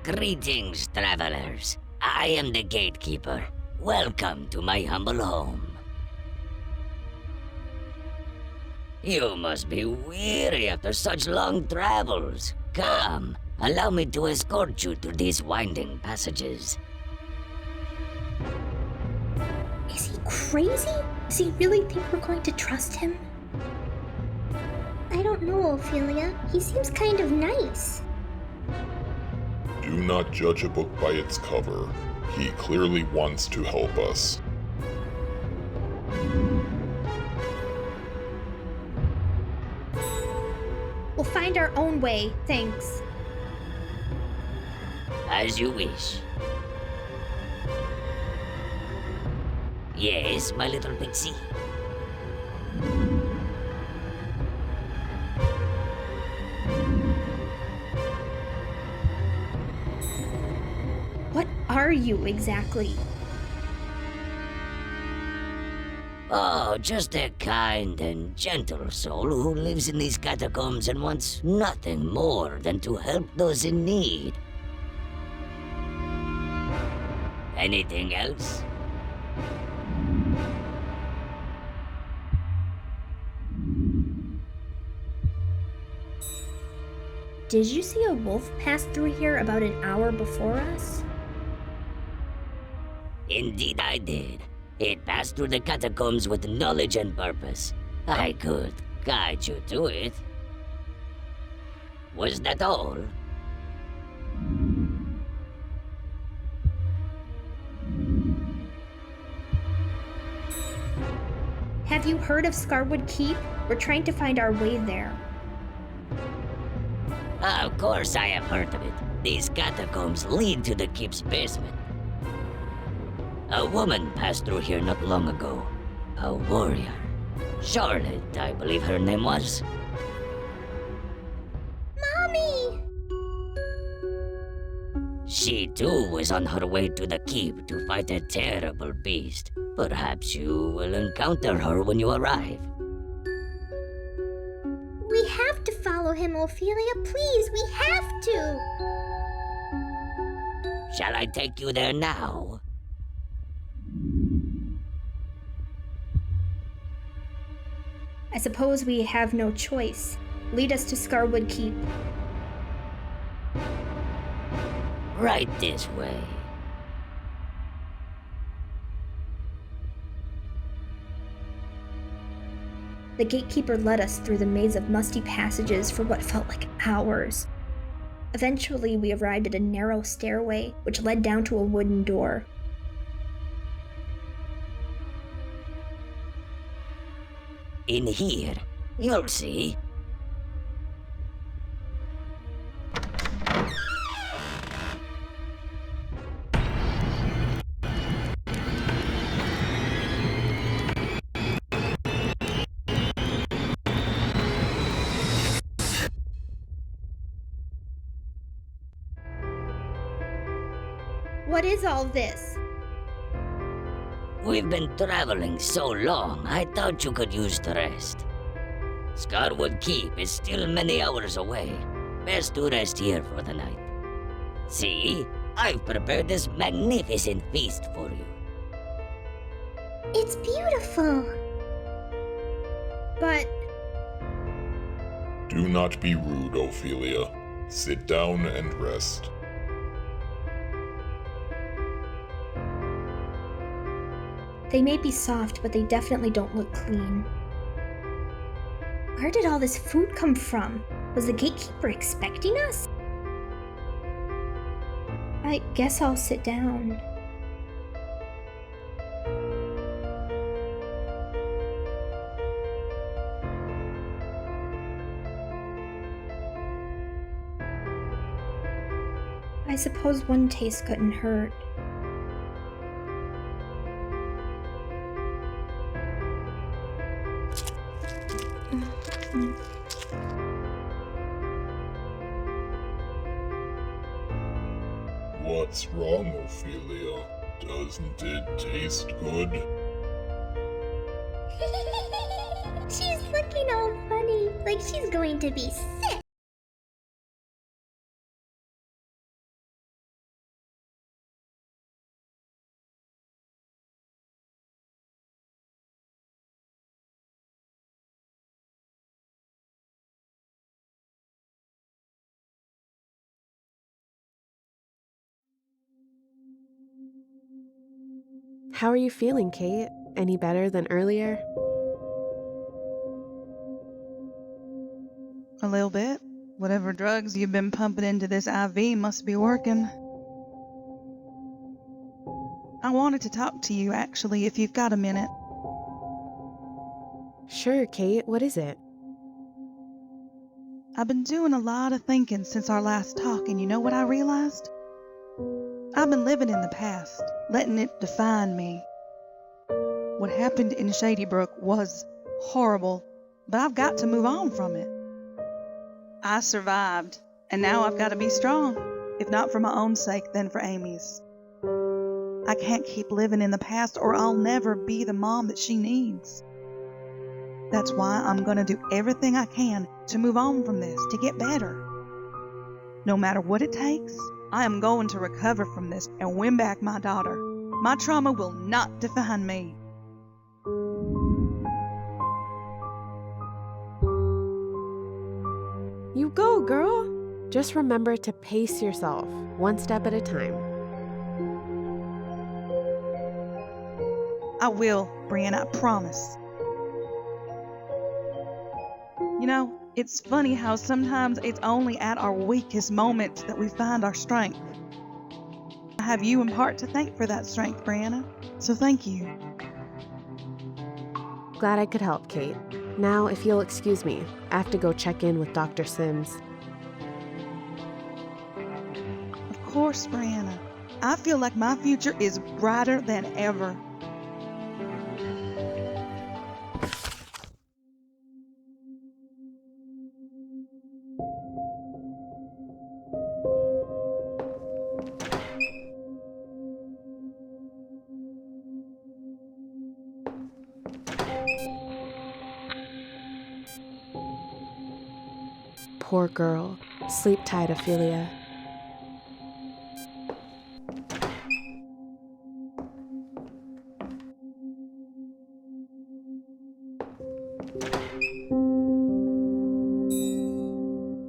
Greetings, travelers. I am the gatekeeper. Welcome to my humble home. You must be weary after such long travels. Come, allow me to escort you to these winding passages. Is he crazy? Does he really think we're going to trust him? I don't know, Ophelia. He seems kind of nice. Do not judge a book by its cover. He clearly wants to help us. We'll find our own way, thanks. As you wish. Yes, my little pixie. What are you exactly? Oh, just a kind and gentle soul who lives in these catacombs and wants nothing more than to help those in need. Anything else? Did you see a wolf pass through here about an hour before us? Indeed I did. It passed through the catacombs with knowledge and purpose. I could guide you to it. Was that all? Have you heard of Scarwood Keep? We're trying to find our way there. Of course I have heard of it. These catacombs lead to the keep's basement. A woman passed through here not long ago. A warrior. Charlotte, I believe her name was. Mommy! She too was on her way to the keep to fight a terrible beast. Perhaps you will encounter her when you arrive. We have to follow him, Ophelia. Please, we have to! Shall I take you there now? I suppose we have no choice. Lead us to Scarwood Keep. Right this way. The gatekeeper led us through the maze of musty passages for what felt like hours. Eventually, we arrived at a narrow stairway which led down to a wooden door. In here, you'll see. What is all this? We've been traveling so long, I thought you could use the rest. Scarwood Keep is still many hours away. Best to rest here for the night. See, I've prepared this magnificent feast for you. It's beautiful. But Do not be rude, Ophelia. Sit down and rest. they may be soft, but they definitely don't look clean. Where did all this food come from? Was the gatekeeper expecting us? I guess I'll sit down. I suppose one taste couldn't hurt. What's wrong, Ophelia? Doesn't it taste good? She's looking all funny, like she's going to be sick. How are you feeling, Kate? Any better than earlier? A little bit. Whatever drugs you've been pumping into this IV must be working. I wanted to talk to you, actually, if you've got a minute. Sure, Kate. What is it? I've been doing a lot of thinking since our last talk, and you know what I realized? I've been living in the past, letting it define me. What happened in Shady Brook was horrible, but I've got to move on from it. I survived, and now I've got to be strong, if not for my own sake, then for Amy's. I can't keep living in the past, or I'll never be the mom that she needs. That's why I'm going to do everything I can to move on from this, to get better. No matter what it takes, I am going to recover from this and win back my daughter. My trauma will not define me. You go, girl! Just remember to pace yourself, one step at a time. I will, Brienne, I promise. You know, it's funny how sometimes it's only at our weakest moments that we find our strength. I have you in part to thank for that strength, Brianna, so thank you. Glad I could help, Kate. Now, if you'll excuse me, I have to go check in with Dr. Sims. Of course, Brianna. I feel like my future is brighter than ever. Poor girl. Sleep tight, Ophelia.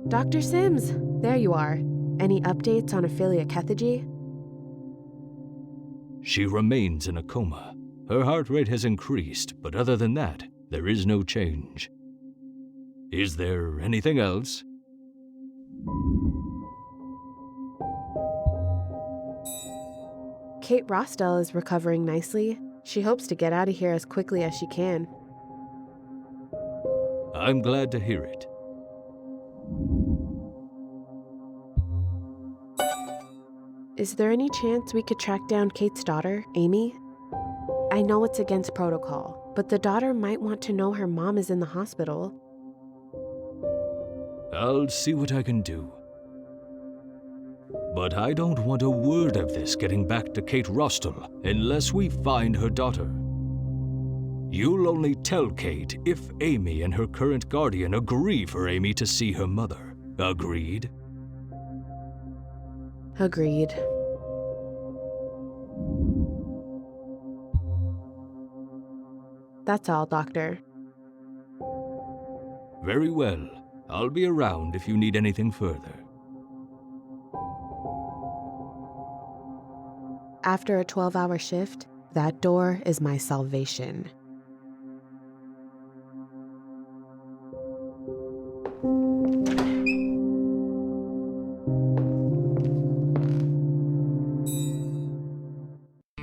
Dr. Sims, there you are. Any updates on Ophelia Kethagy? She remains in a coma. Her heart rate has increased, but other than that, there is no change. Is there anything else? Kate Rostel is recovering nicely. She hopes to get out of here as quickly as she can. I'm glad to hear it. Is there any chance we could track down Kate's daughter, Amy? I know it's against protocol, but the daughter might want to know her mom is in the hospital. I'll see what I can do. But I don't want a word of this getting back to Kate Rostel unless we find her daughter. You'll only tell Kate if Amy and her current guardian agree for Amy to see her mother. Agreed? Agreed. That's all, Doctor. Very well. I'll be around if you need anything further. After a 12-hour shift, that door is my salvation.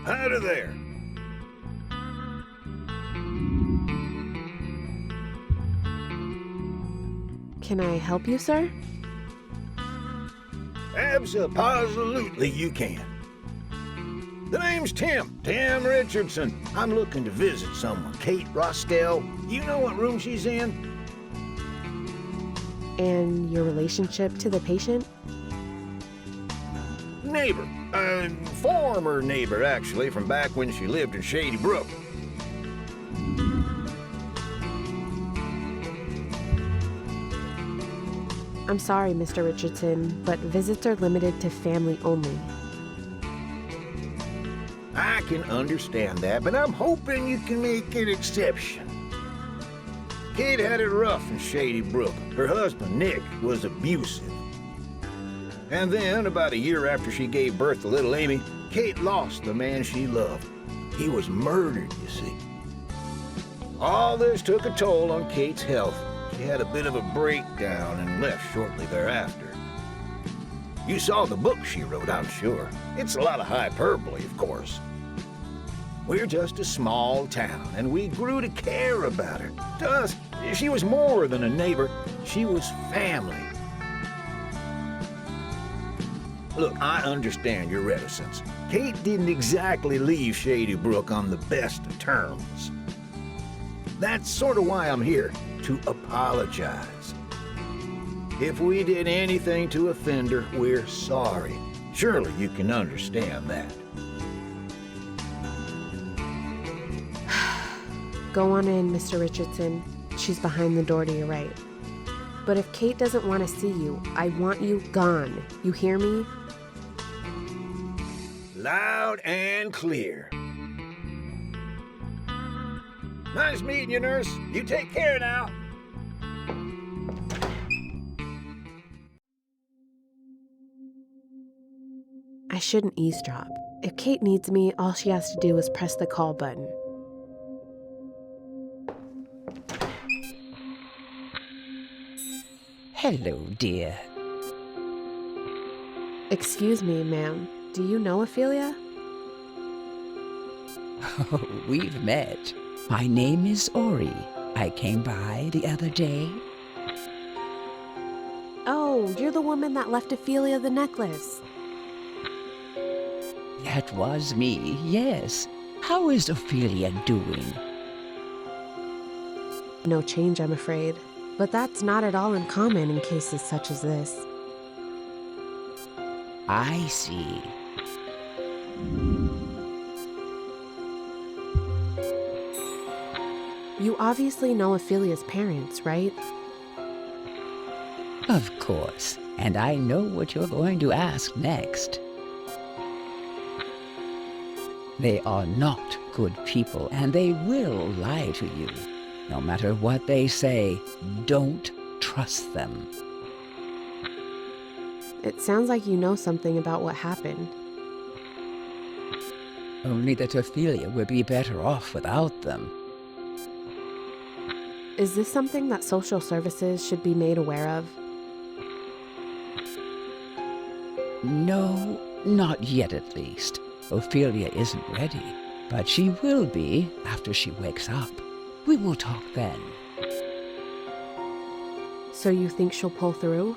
Out of there! Can I help you, sir? Absolutely you can. The name's Tim Richardson. I'm looking to visit someone. Kate Rostel. You know what room she's in? And your relationship to the patient? Neighbor. Former neighbor, actually, from back when she lived in Shady Brook. I'm sorry, Mr. Richardson, but visits are limited to family only. I can understand that, but I'm hoping you can make an exception. Kate had it rough in Shady Brook. Her husband, Nick, was abusive. And then, about a year after she gave birth to little Amy, Kate lost the man she loved. He was murdered, you see. All this took a toll on Kate's health. She had a bit of a breakdown and left shortly thereafter. You saw the book she wrote, I'm sure. It's a lot of hyperbole, of course. We're just a small town, and we grew to care about her. To us, she was more than a neighbor. She was family. Look, I understand your reticence. Kate didn't exactly leave Shady Brook on the best of terms. That's sort of why I'm here, to apologize. If we did anything to offend her, we're sorry. Surely you can understand that. Go on in, Mr. Richardson. She's behind the door to your right. But if Kate doesn't want to see you, I want you gone. You hear me? Loud and clear. Nice meeting you, nurse. You take care now. I shouldn't eavesdrop. If Kate needs me, all she has to do is press the call button. Hello, dear. Excuse me, ma'am. Do you know Ophelia? Oh, we've met. My name is Ori. I came by the other day. Oh, you're the woman that left Ophelia the necklace. That was me, yes. How is Ophelia doing? No change, I'm afraid. But that's not at all uncommon in cases such as this. I see. You obviously know Ophelia's parents, right? Of course. And I know what you're going to ask next. They are not good people, and they will lie to you. No matter what they say, don't trust them. It sounds like you know something about what happened. Only that Ophelia would be better off without them. Is this something that social services should be made aware of? No, not yet at least. Ophelia isn't ready, but she will be after she wakes up. We will talk then. So you think she'll pull through?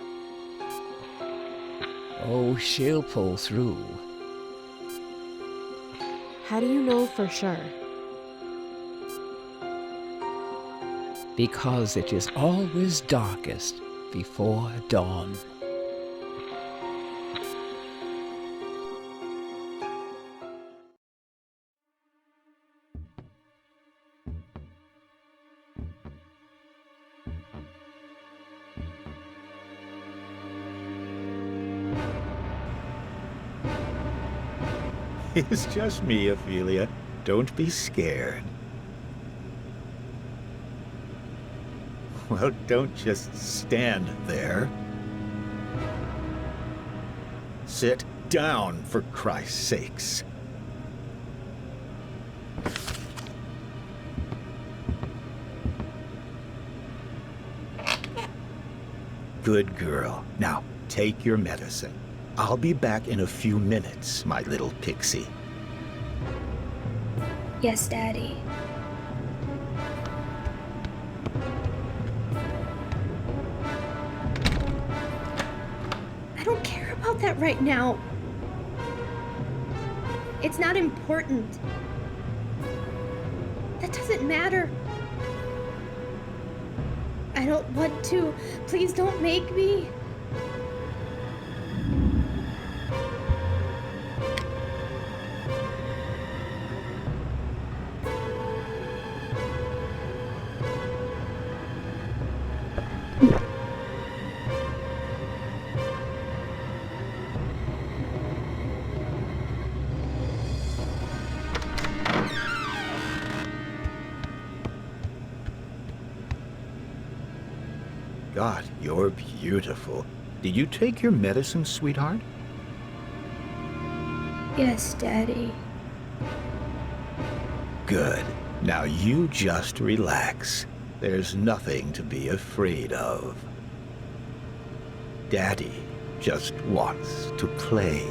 Oh, she'll pull through. How do you know for sure? Because it is always darkest before dawn. It's just me, Ophelia. Don't be scared. Well, don't just stand there. Sit down, for Christ's sakes. Good girl. Now, take your medicine. I'll be back in a few minutes, my little pixie. Yes, Daddy. I don't care about that right now. It's not important. That doesn't matter. I don't want to. Please don't make me. God, you're beautiful. Did you take your medicine, sweetheart? Yes, Daddy. Good. Now you just relax. There's nothing to be afraid of. Daddy just wants to play.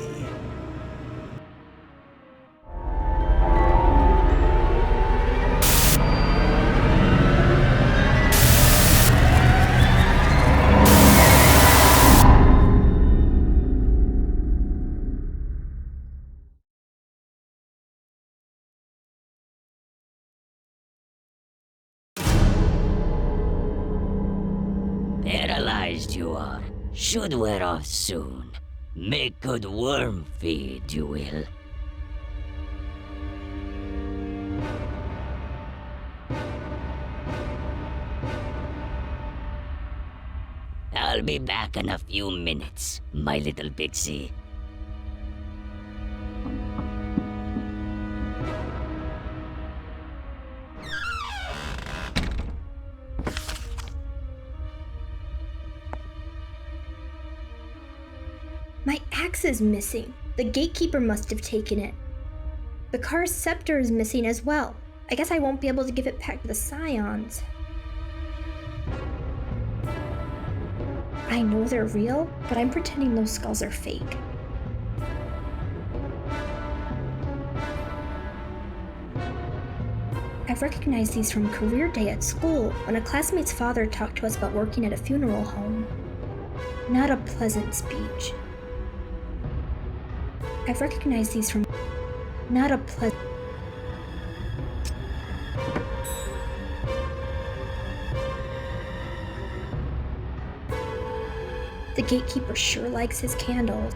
Paralyzed you are. Should wear off soon. Make good worm feed, you will. I'll be back in a few minutes, my little pixie. My axe is missing. The gatekeeper must have taken it. The car's scepter is missing as well. I guess I won't be able to give it back to the scions. I know they're real, but I'm pretending those skulls are fake. I've recognized these from career day at school when a classmate's father talked to us about working at a funeral home. Not a pleasant speech. I've recognized these from not a pleasant. The gatekeeper sure likes his candles.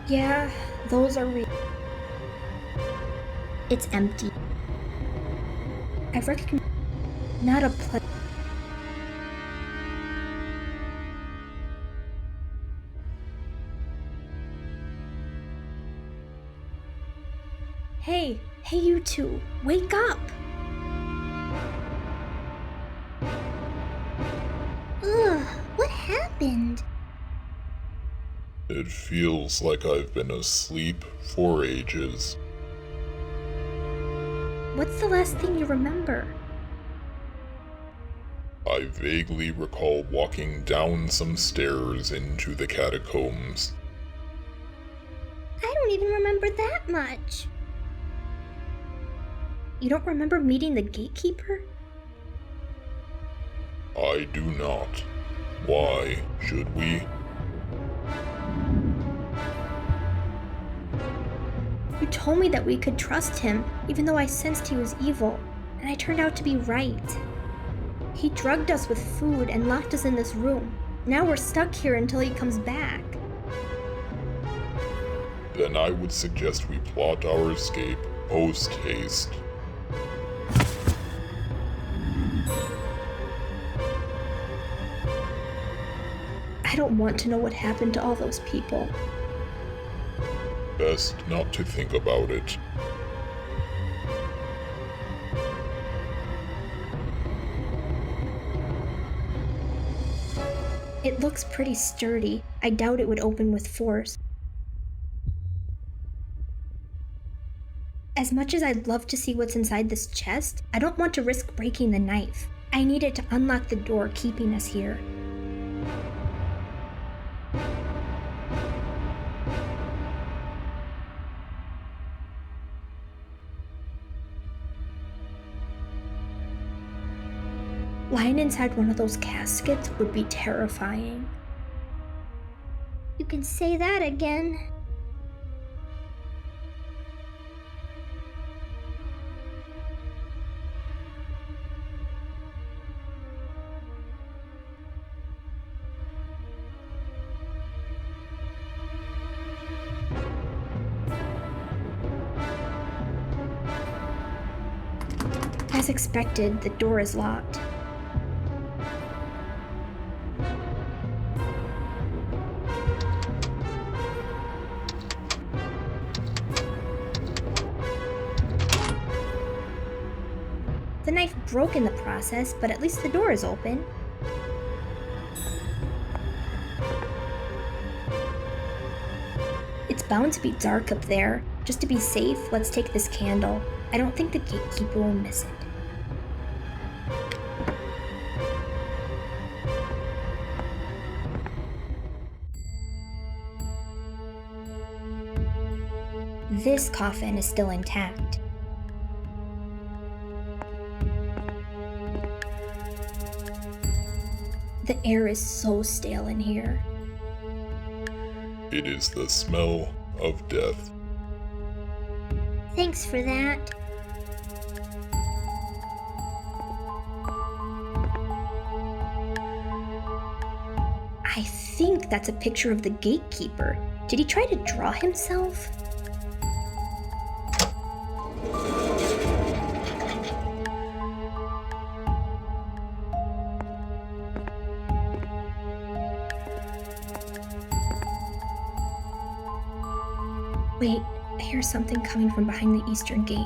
Yeah, those are real. It's empty. I've recognized not a pleasant. Hey, you two, wake up! Ugh, what happened? It feels like I've been asleep for ages. What's the last thing you remember? I vaguely recall walking down some stairs into the catacombs. I don't even remember that much. You don't remember meeting the gatekeeper? I do not. Why should we? You told me that we could trust him, even though I sensed he was evil, and I turned out to be right. He drugged us with food and locked us in this room. Now we're stuck here until he comes back. Then I would suggest we plot our escape post-haste. I don't want to know what happened to all those people. Best not to think about it. It looks pretty sturdy. I doubt it would open with force. As much as I'd love to see what's inside this chest, I don't want to risk breaking the knife. I need it to unlock the door keeping us here. Lying inside one of those caskets would be terrifying. You can say that again. As expected, the door is locked. The knife broke in the process, but at least the door is open. It's bound to be dark up there. Just to be safe, let's take this candle. I don't think the gatekeeper will miss it. This coffin is still intact. The air is so stale in here. It is the smell of death. Thanks for that. I think that's a picture of the gatekeeper. Did he try to draw himself? Wait, I hear something coming from behind the eastern gate.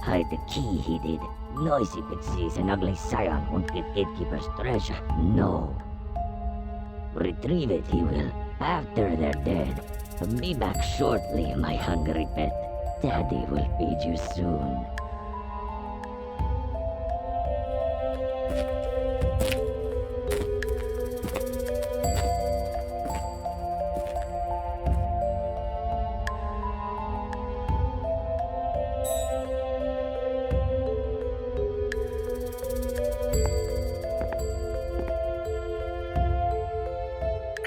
Hide the key, he did. Noisy could seize an ugly scion won't get gatekeeper's treasure. No. Retrieve it, he will, after they're dead. Be back shortly, my hungry pet. Daddy will feed you soon.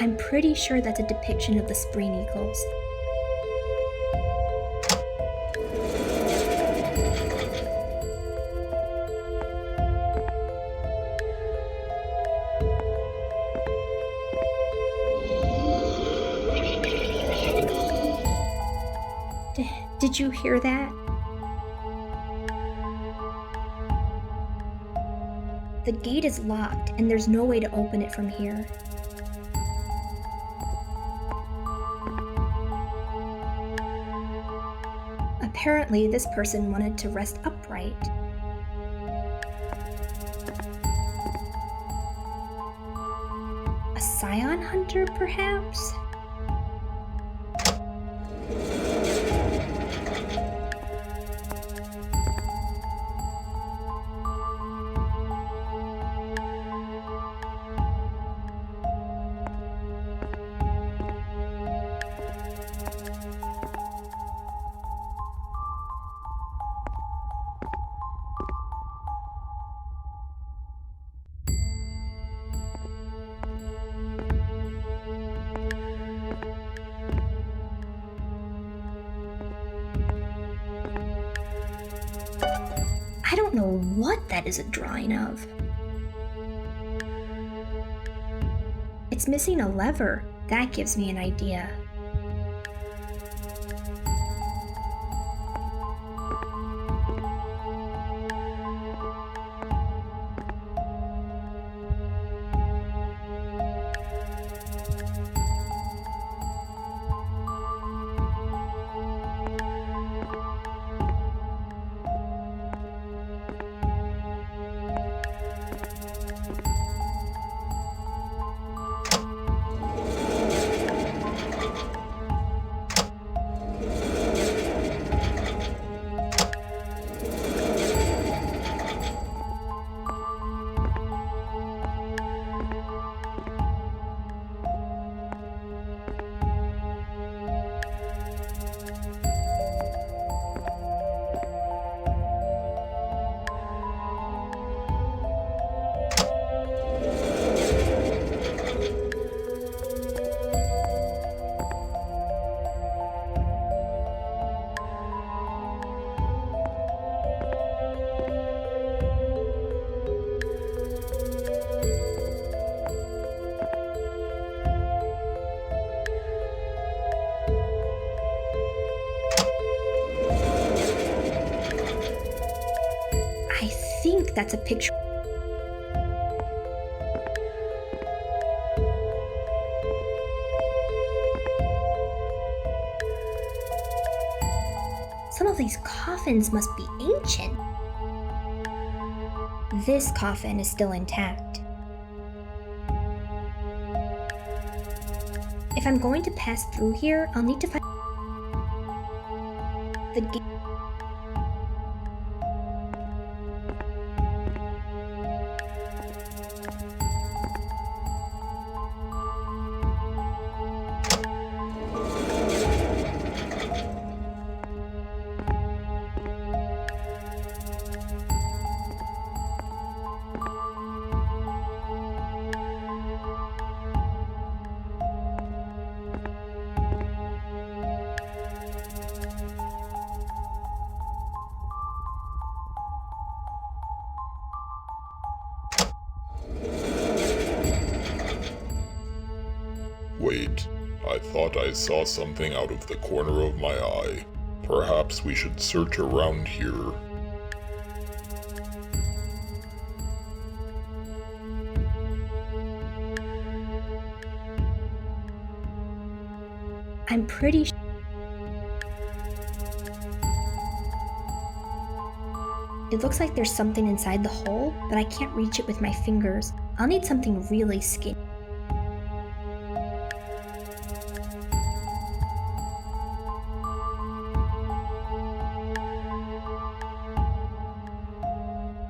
I'm pretty sure that's a depiction of the Sprain Eagles. Did you hear that? The gate is locked, and there's no way to open it from here. Apparently, this person wanted to rest upright. A scion hunter, perhaps? I don't know what that is a drawing of. It's missing a lever. That gives me an idea. I think that's a picture. Some of these coffins must be ancient. This coffin is still intact. If I'm going to pass through here, I'll need to find the gate. Wait, I thought I saw something out of the corner of my eye. Perhaps we should search around here. I'm pretty sure. It looks like there's something inside the hole, but I can't reach it with my fingers. I'll need something really skinny.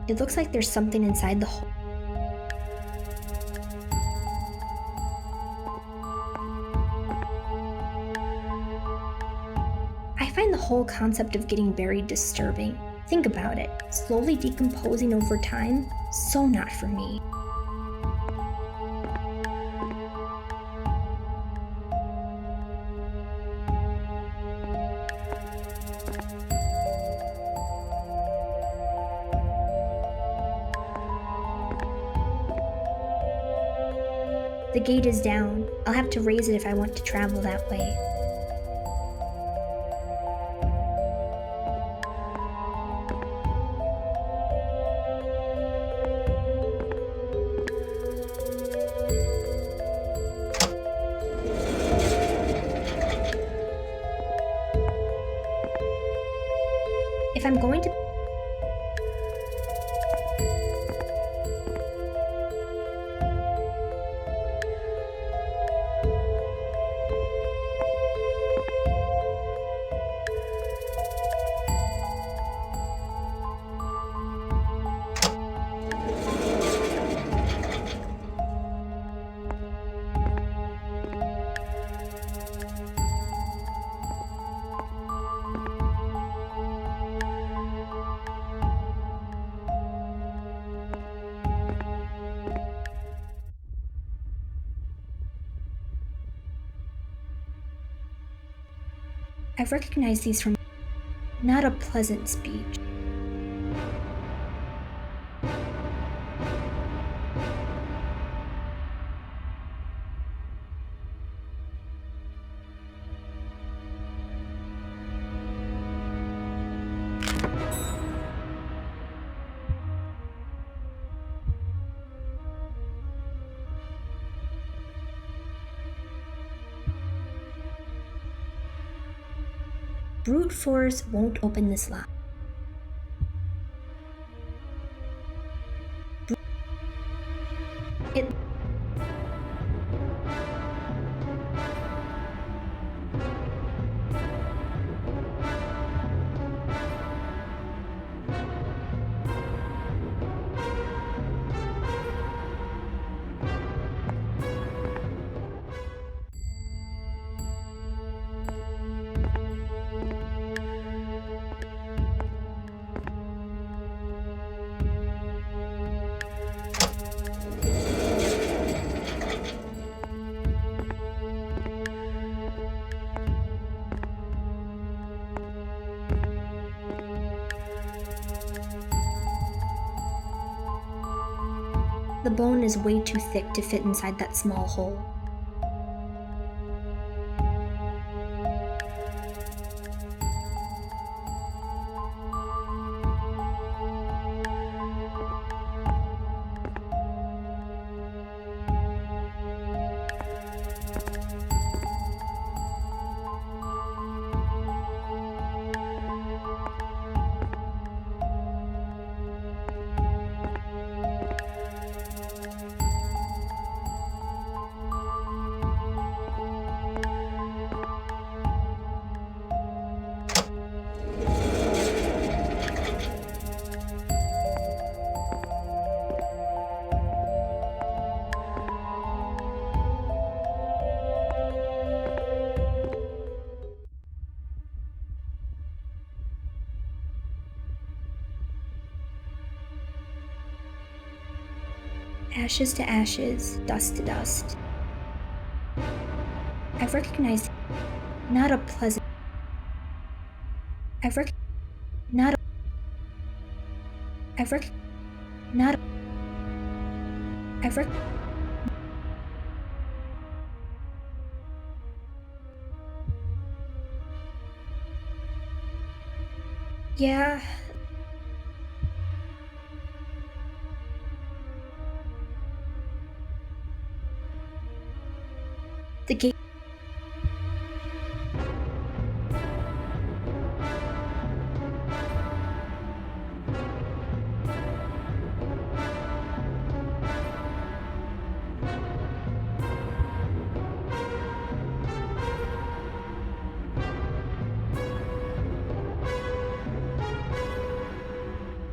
It looks like there's something inside the hole. I find the whole concept of getting buried disturbing. Think about it. Slowly decomposing over time, so not for me. The gate is down. I'll have to raise it if I want to travel that way. If I'm going to I recognize these from not a pleasant speech. Brute force won't open this lock. It The bone is way too thick to fit inside that small hole. Ashes to ashes, dust to dust. I've recognized not a pleasant. I've rec- not. I've rec- not. I've rec- Yeah. The gate.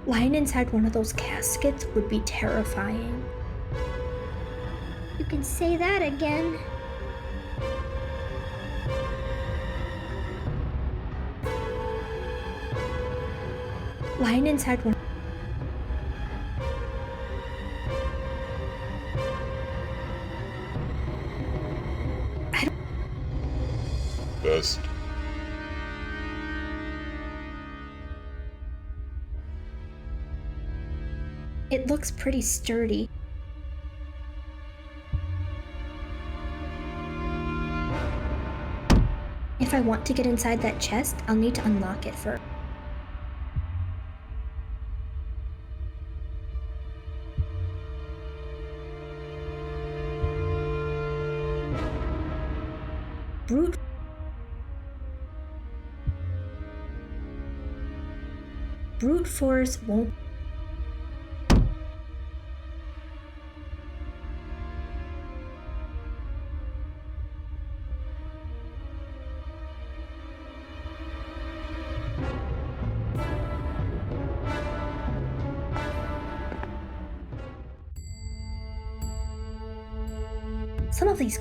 Lying inside one of those caskets would be terrifying. You can say that again. Lying inside one. Best. It looks pretty sturdy. If I want to get inside that chest, I'll need to unlock it first. Brute force won't. Some of these